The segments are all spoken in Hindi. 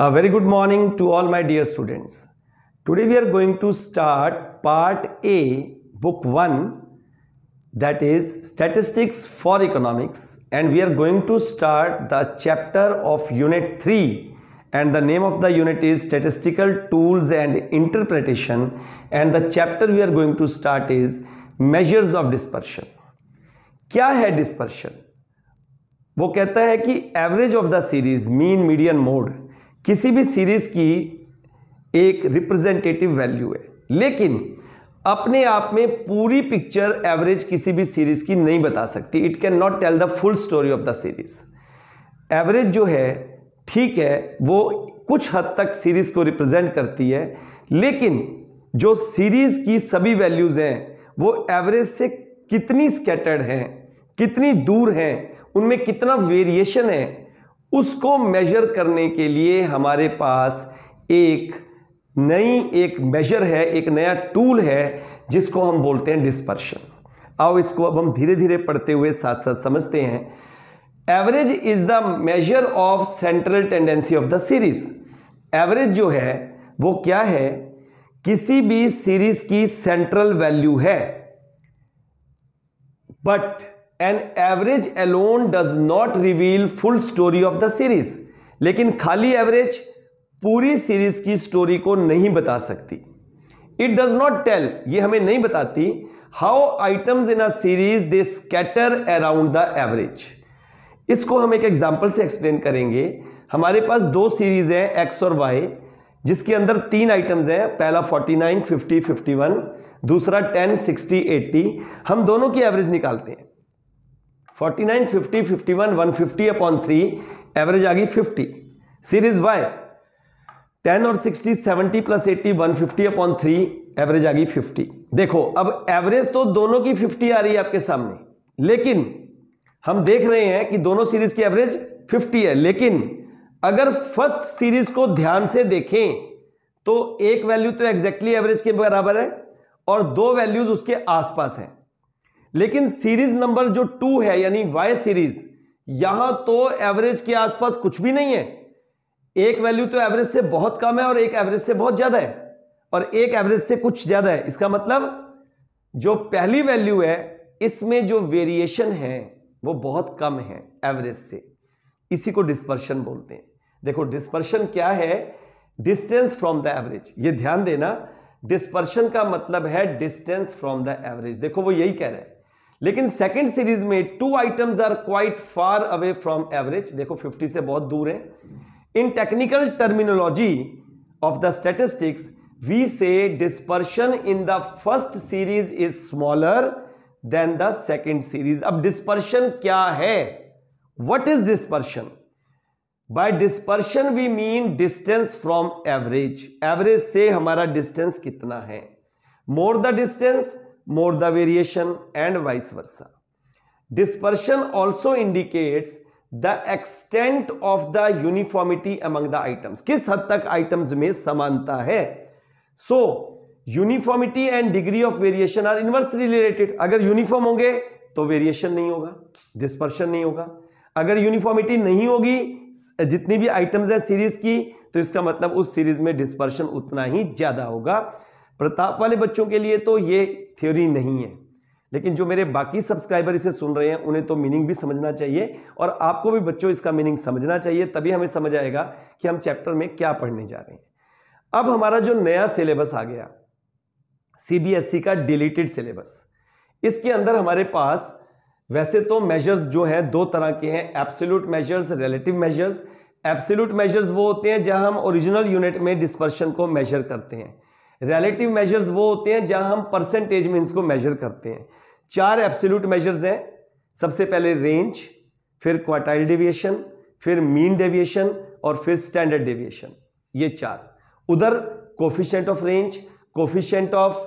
A very good morning to all my dear students. Today we are going to start part A, book 1, that is Statistics for Economics, and we are going to start the chapter of Unit 3, and the name of the unit is Statistical Tools and Interpretation, and the chapter we are going to start is Measures of Dispersion. क्या है डिस्पर्शन? वो कहता है कि average of the series, mean, median, mode किसी भी सीरीज की एक रिप्रेजेंटेटिव वैल्यू है, लेकिन अपने आप में पूरी पिक्चर एवरेज किसी भी सीरीज की नहीं बता सकती. It can not tell the full story of the series. Average जो है, ठीक है, वो कुछ हद तक सीरीज को रिप्रेजेंट करती है, लेकिन जो सीरीज की सभी वैल्यूज हैं वो एवरेज से कितनी स्कैटर्ड हैं, कितनी दूर हैं, उनमें कितना वेरिएशन है, उसको मेजर करने के लिए हमारे पास एक मेजर है, एक नया टूल है जिसको हम बोलते हैं डिस्पर्शन. आओ इसको अब हम धीरे धीरे पढ़ते हुए साथ साथ समझते हैं. Average is the measure of central tendency of the series. Average जो है वो क्या है? किसी भी सीरीज की सेंट्रल वैल्यू है, but an average alone does not reveal full story of the series. लेकिन खाली एवरेज पूरी सीरीज की स्टोरी को नहीं बता सकती. इट डज नॉट टेल, ये हमें नहीं बताती how items in a series they scatter around the average. इसको हम एक एग्जांपल से एक्सप्लेन करेंगे. हमारे पास दो सीरीज है एक्स और वाई, जिसके अंदर तीन आइटम्स हैं. पहला 49, 50, 51, दूसरा 10, 60, 80. हम दोनों की एवरेज निकालते हैं. 49, 50, 51, 150 अपॉन 3, एवरेज आ गई 50. सीरीज वाई 10 और 60, 70 प्लस 80, 150 अपॉन 3, एवरेज आ गई 50. देखो, अब एवरेज तो दोनों की 50 आ रही है आपके सामने, लेकिन हम देख रहे हैं कि दोनों सीरीज की एवरेज 50 है. लेकिन अगर फर्स्ट सीरीज को ध्यान से देखें तो एक वैल्यू तो एग्जैक्टली एवरेज के बराबर है और दो वैल्यूज उसके आसपास हैं. लेकिन सीरीज नंबर जो 2 है, यानी वाई सीरीज, यहां तो एवरेज के आसपास कुछ भी नहीं है. एक वैल्यू तो एवरेज से बहुत कम है और एक एवरेज से बहुत ज्यादा है और एक एवरेज से कुछ ज्यादा है. इसका मतलब जो पहली वैल्यू है इसमें जो वेरिएशन है वो बहुत कम है एवरेज से. इसी को डिस्पर्शन बोलते हैं. देखो, डिस्पर्शन क्या है? Distance from the average. ये ध्यान देना, डिस्पर्शन का मतलब है डिस्टेंस फ्रॉम द एवरेज. देखो, वो यही कह रहे हैं. लेकिन सेकंड सीरीज में 2 items are quite far away from average. देखो, 50 से बहुत दूर है. In technical terminology of the statistics we say dispersion in the first series is smaller than the second series. अब डिस्पर्शन क्या है? What is dispersion? By dispersion we mean distance from average. Average से हमारा डिस्टेंस कितना है. More the distance, more the variation, and vice versa. Dispersion also indicates the extent of the uniformity among the items. किस हद तक आइटम्स में समानता है. So uniformity and degree of variation are inversely related. अगर यूनिफॉर्म होंगे तो वेरिएशन नहीं होगा, डिस्पर्शन नहीं होगा. अगर यूनिफॉर्मिटी नहीं होगी जितनी भी आइटम्स है सीरीज की, तो इसका मतलब उस सीरीज में डिस्पर्शन उतना ही ज्यादा होगा. प्रताप वाले बच्चों के लिए तो ये थ्योरी नहीं है, लेकिन जो मेरे बाकी सब्सक्राइबर इसे सुन रहे हैं उन्हें तो मीनिंग भी समझना चाहिए और आपको भी बच्चों इसका मीनिंग समझना चाहिए. तभी हमें समझ आएगा कि हम चैप्टर में क्या पढ़ने जा रहे हैं. अब हमारा जो नया सिलेबस आ गया, सीबीएसई का डिलीटेड सिलेबस, इसके अंदर हमारे पास वैसे तो मेजर्स जो है दो तरह के हैं, absolute measures, relative measures. Absolute measures वो होते हैं जहां हम ओरिजिनल यूनिट में डिस्पर्शन को मेजर करते हैं. रिलेटिव मेजर्स वो होते हैं जहां हम परसेंटेज में इसको मेजर करते हैं. 4 एब्सोल्यूट मेजर्स हैं. सबसे पहले रेंज, फिर क्वार्टाइल डेविएशन, फिर मीन डेविएशन और फिर स्टैंडर्ड डेविएशन. ये 4. उधर coefficient of range, coefficient of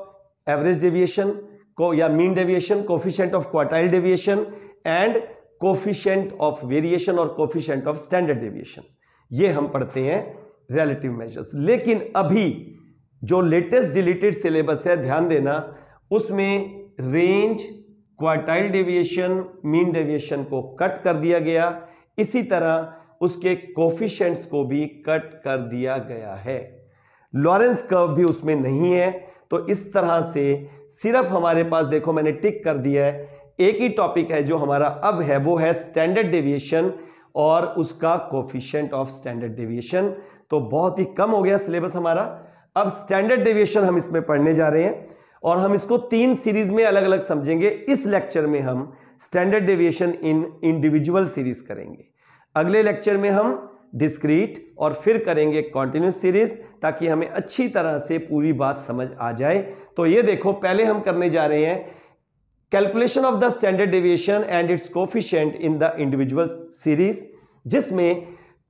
average deviation को या mean deviation, coefficient of quartile deviation and coefficient of variation और कोफिशिएंट ऑफ स्टैंडर्ड डेविएशन. ये हम पढ़ते हैं रिलेटिव मेजर्स. लेकिन अभी जो लेटेस्ट डिलीटेड सिलेबस है, ध्यान देना, उसमें range, quartile deviation, mean deviation को कट कर दिया गया. इसी तरह उसके कोफिशिएंट्स को भी कट कर दिया गया है। लॉरेंस कर्व भी उसमें नहीं है। तो इस तरह से सिर्फ हमारे पास देखो मैंने टिक कर दिया है, एक ही टॉपिक है जो हमारा अब है, वो है स्टैंडर्ड डेविएशन और उसका कोफिशिएंट ऑफ स्टैंडर्ड डेविएशन। तो बहुत ही कम हो गया सिलेबस हमारा। अब स्टैंडर्ड डेविएशन हम इसमें पढ़ने जा रहे हैं और हम इसको 3 सीरीज में अलग अलग समझेंगे। इस लेक्चर में हम स्टैंडर्ड डेविएशन इन इंडिविजुअल सीरीज करेंगे, अगले लेक्चर में हम डिस्क्रीट और फिर करेंगे कॉन्टिन्यूस सीरीज, ताकि हमें अच्छी तरह से पूरी बात समझ आ जाए। तो ये देखो, पहले हम करने जा रहे हैं calculation of the standard deviation and it's coefficient in the individual series, जिसमें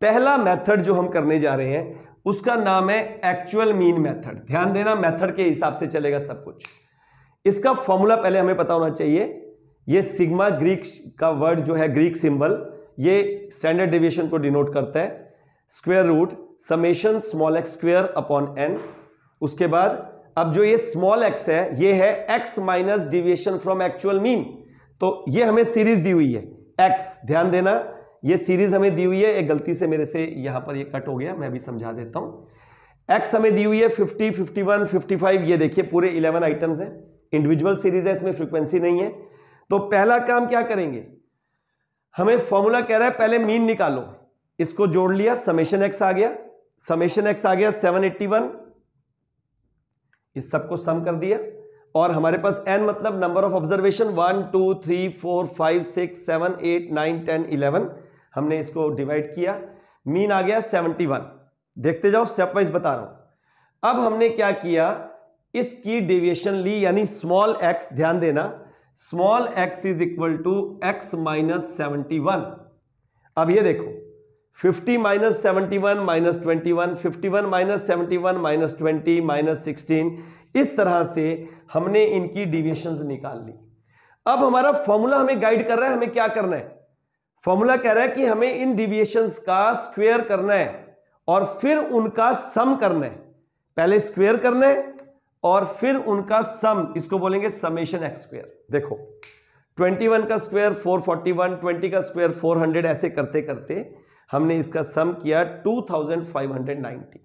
पहला मेथड जो हम करने जा रहे हैं उसका नाम है एक्चुअल मीन मेथड। ध्यान देना, मेथड के हिसाब से चलेगा सब कुछ। इसका फॉर्मूला पहले हमें पता होना चाहिए। ये सिग्मा ग्रीक का वर्ड जो है, ग्रीक सिंबल, ये स्टैंडर्ड डेविएशन को डिनोट करता है। Square root summation small X square upon N. उसके बाद अब जो ये स्मॉल एक्स है, ये है x minus deviation from actual mean. तो ये हमें सीरीज दी हुई है एक्स, ध्यान देना ये सीरीज हमें दी हुई है। एक गलती से मेरे से यहां पर ये कट हो गया, मैं भी समझा देता हूं। एक्स हमें दी हुई है 50, 51, 55, ये देखिए पूरे 11 आइटम्स हैं। इंडिविजुअल सीरीज है, इसमें फ्रीक्वेंसी नहीं है। तो पहला काम क्या करेंगे, हमें फॉर्मूला कह रहा है पहले मीन निकालो। इसको जोड़ लिया, समेशन एक्स आ गया, समेशन एक्स आ गया 781, इस सबको सम कर दिया। और हमारे पास n मतलब नंबर ऑफ ऑब्जर्वेशन 1 2 3 4 5 6 7 8 9 10 11, हमने इसको डिवाइड किया, मीन आ गया 71। देखते जाओ, स्टेप वाइज बता रहा हूं। अब हमने क्या किया, इसकी डेविएशन ली, यानी स्मॉल x, ध्यान देना, small x is equal to x minus 71। अब ये देखो 50 minus 71 minus 21, 51 minus 71 minus 20 minus 16, इस तरह से हमने इनकी डेविएशंस निकाल ली। अब हमारा फॉर्मूला हमें गाइड कर रहा है हमें क्या करना है। फॉर्मूला कह रहा है कि हमें इन डेविएशंस का स्क्वायर करना है और फिर उनका सम करना है। पहले स्क्वायर करना है और फिर उनका सम, इसको बोलेंगे समेशन एक्स स्क्वायर। देखो 21 का स्क्वायर 441, 20 का स्क्वायर 400, ऐसे करते करते हमने इसका सम किया 2590।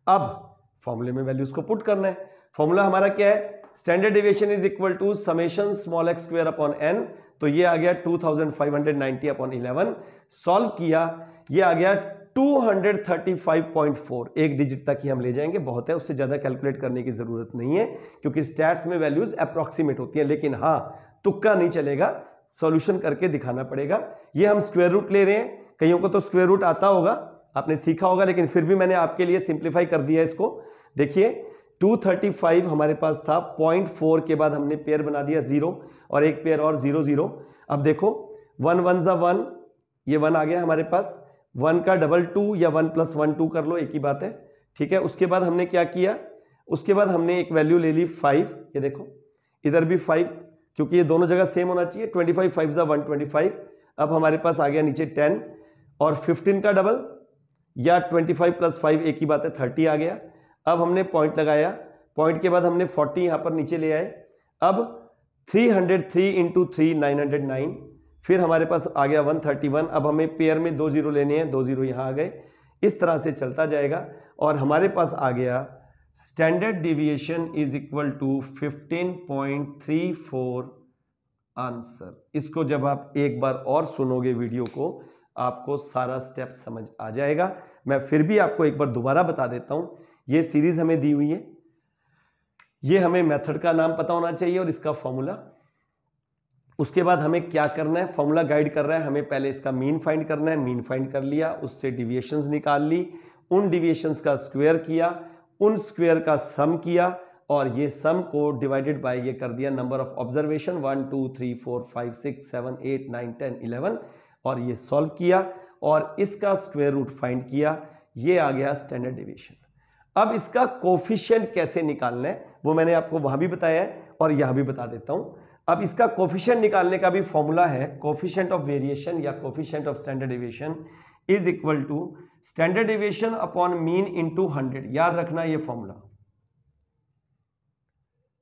अब फॉर्मूले में वैल्यूज को पुट करना है। फॉर्मूला हमारा क्या है, standard deviation is equal to summation small X square upon N. तो ये आ गया 2590 अपॉन 11। सॉल्व किया, ये आ गया 235.4। एक डिजिट तक ही हम ले जाएंगे, बहुत है, उससे ज्यादा कैलकुलेट करने की जरूरत नहीं है, क्योंकि स्टैट्स में वैल्यूज अप्रोक्सीमेट होती हैं। लेकिन हाँ, तुक्का नहीं चलेगा, सॉल्यूशन करके दिखाना पड़ेगा। ये हम स्क्वायर रूट ले रहे हैं, कईयों को तो स्क्वायर रूट आता होगा, आपने सीखा होगा, लेकिन फिर भी मैंने आपके लिए सिंप्लीफाई कर दिया इसको। देखिए 235 हमारे पास था, 0.4 के बाद हमने पेयर बना दिया 0 और एक पेयर और 0 0। अब देखो 1 1 जा 1, ये 1 आ गया हमारे पास। 1 का डबल 2 या 1 + 1 2 कर लो, एक ही बात है, ठीक है। उसके बाद हमने क्या किया, उसके बाद हमने एक वैल्यू ले ली 5। ये देखो इधर भी 5, क्योंकि ये दोनों जगह सेम होना चाहिए। 25 5 जा 125। अब हमारे पास आ गया नीचे 10 और 15 का डबल या 25 + 5 एक ही बात है, 30 आ गया। अब हमने पॉइंट लगाया, पॉइंट के बाद हमने 40 यहां पर नीचे ले आए। अब 303 × 3 909, फिर हमारे पास आ गया 131। अब हमें पेयर में 2 0 लेने हैं, 2 0 यहां आ गए। इस तरह से चलता जाएगा और हमारे पास आ गया standard deviation is equal to 15.34 answer. इसको जब आप एक बार और सुनोगे वीडियो को, आपको सारा स्टेप समझ आ जाएगा। मैं फिर भी आपको एक बार दोबारा बता देता हूं, ये सीरीज हमें दी हुई है, ये हमें मेथड का नाम पता होना चाहिए और इसका फॉर्मूला। उसके बाद हमें क्या करना है, फॉर्मूला गाइड कर रहा है हमें पहले इसका मीन फाइंड करना है। मीन फाइंड कर लिया, उससे डिविएशंस निकाल ली, उन डिविएशंस का स्क्वायर किया, उन स्क्वायर का सम किया और ये सम को डिवाइडेड बाय ये कर दिया नंबर ऑफ ऑब्जर्वेशन 1 2 3 4 5 6 7 8 9 10 11 और ये सॉल्व किया और इसका स्क्वायर रूट फाइंड किया। ये आ गया स्टैंडर्ड डेविएशन। अब इसका कोफिशिएंट कैसे निकालना है वो मैंने आपको वहां भी बताया है और यहां भी बता देता हूं। अब इसका कोफिशिएंट निकालने का भी फॉर्मूला है, कोफिशिएंट ऑफ वेरिएशन या coefficient of standard deviation is equal to standard deviation upon mean into 100। याद रखना ये फॉर्मूला।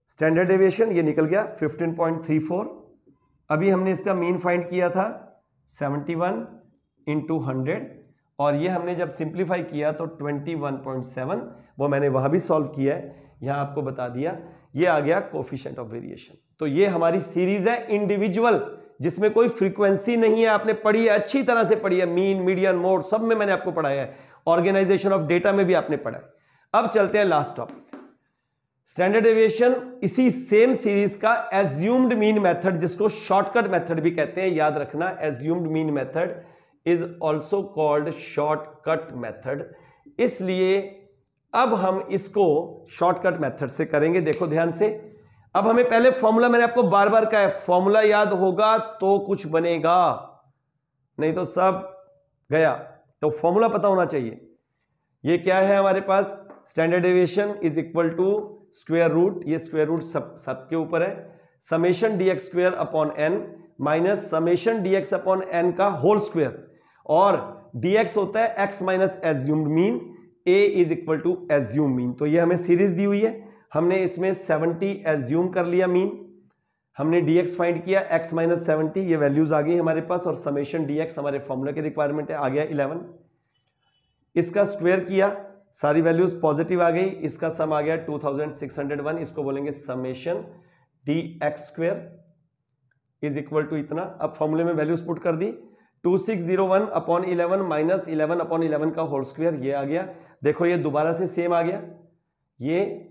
स्टैंडर्ड डेविएशन ये निकल गया 15.34। अभी हमने इसका मीन फाइंड किया था 71 × 100 और ये हमने जब सिंप्लीफाई किया तो 21.7, वो मैंने वहां भी सॉल्व किया है, यहां आपको बता दिया। ये आ गया कोफिशिएंट ऑफ वेरिएशन। तो ये हमारी सीरीज है इंडिविजुअल, जिसमें कोई फ्रीक्वेंसी नहीं है। आपने पढ़ी है, अच्छी तरह से पढ़ी है, मीन, मीडियन, मोड सब में मैंने आपको पढ़ाया है, ऑर्गेनाइजेशन ऑफ डेटा में भी आपने पढ़ा है। अब चलते हैं लास्ट टॉपिक, स्टैंडर्ड डेविएशन। इसी सेम सीरीज का एज्यूम्ड मीन मेथड, जिसको शॉर्टकट मेथड भी कहते हैं, याद रखना, assumed mean method is also called shortcut method. इसलिए अब हम इसको शॉर्टकट मेथड से करेंगे। देखो ध्यान से, अब हमें पहले फॉर्मूला, मैंने आपको बार बार कहा है, फॉर्मूला याद होगा तो कुछ बनेगा, नहीं तो सब गया। तो फॉर्मूला पता होना चाहिए। ये क्या है हमारे पास, standard deviation is equal to square root, ये स्क्वायर रूट सब के ऊपर है, summation dx square upon n minus summation dx upon n का होल स्क्वायर, और dx होता है x minus assumed mean, a is equal to assume mean. तो ये हमें सीरीज दी हुई है, हमने इसमें 70 एज्यूम कर लिया मीन, हमने dx फाइंड किया x माइनस 70, ये वैल्यूज आ गई हमारे पास, और समेशन dx हमारे फॉर्मूला की रिक्वायरमेंट है, आ गया 11। इसका स्क्वायर किया, सारी वैल्यूज पॉजिटिव आ गई, इसका सम आ गया 2601, इसको बोलेंगे summation dx square is equal to इतना। अब फॉर्मूले में वैल्यूज पुट कर दी, 2601 अपॉन 11 माइनस 11 अपॉन 11 का होल स्क्वायर, ये आ गया। देखो ये दोबारा से सेम आ गया, ये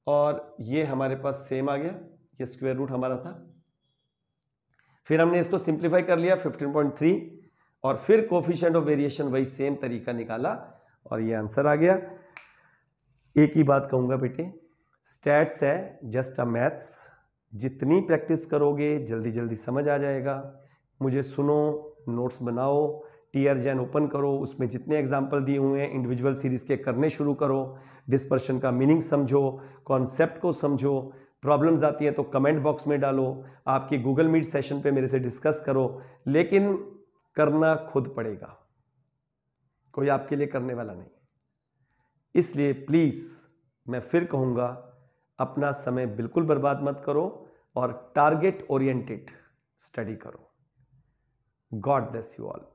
और ये हमारे पास सेम आ गया, ये स्क्वायर रूट हमारा था। फिर हमने इसको सिंप्लीफाई कर लिया 15.3, और फिर कोफिशिएंट ऑफ वेरिएशन वही सेम तरीका निकाला, और ये आंसर आ गया। एक ही बात कहूंगा बेटे, स्टैट्स है जस्ट अ मैथ्स, जितनी प्रैक्टिस करोगे जल्दी जल्दी समझ आ जाएगा। मुझे सुनो, नोट्स बनाओ, टीआर जैन ओपन करो, उसमें जितने एग्जाम्पल दिए हुए हैं इंडिविजुअल सीरीज के करने शुरू करो, डिस्पर्शन का मीनिंग समझो, कॉन्सेप्ट को समझो, प्रॉब्लम्स आती हैं तो कमेंट बॉक्स में डालो, आपकी गूगल मीट सेशन पे मेरे से डिस्कस करो, लेकिन करना खुद पड़ेगा, कोई आपके लिए करने वाला नहीं। इसलिए प्लीज मैं फिर कहूंगा, अपना समय बिल्कुल बर्बाद मत करो और टारगेट ओरिएंटेड स्टडी करो। God bless you all.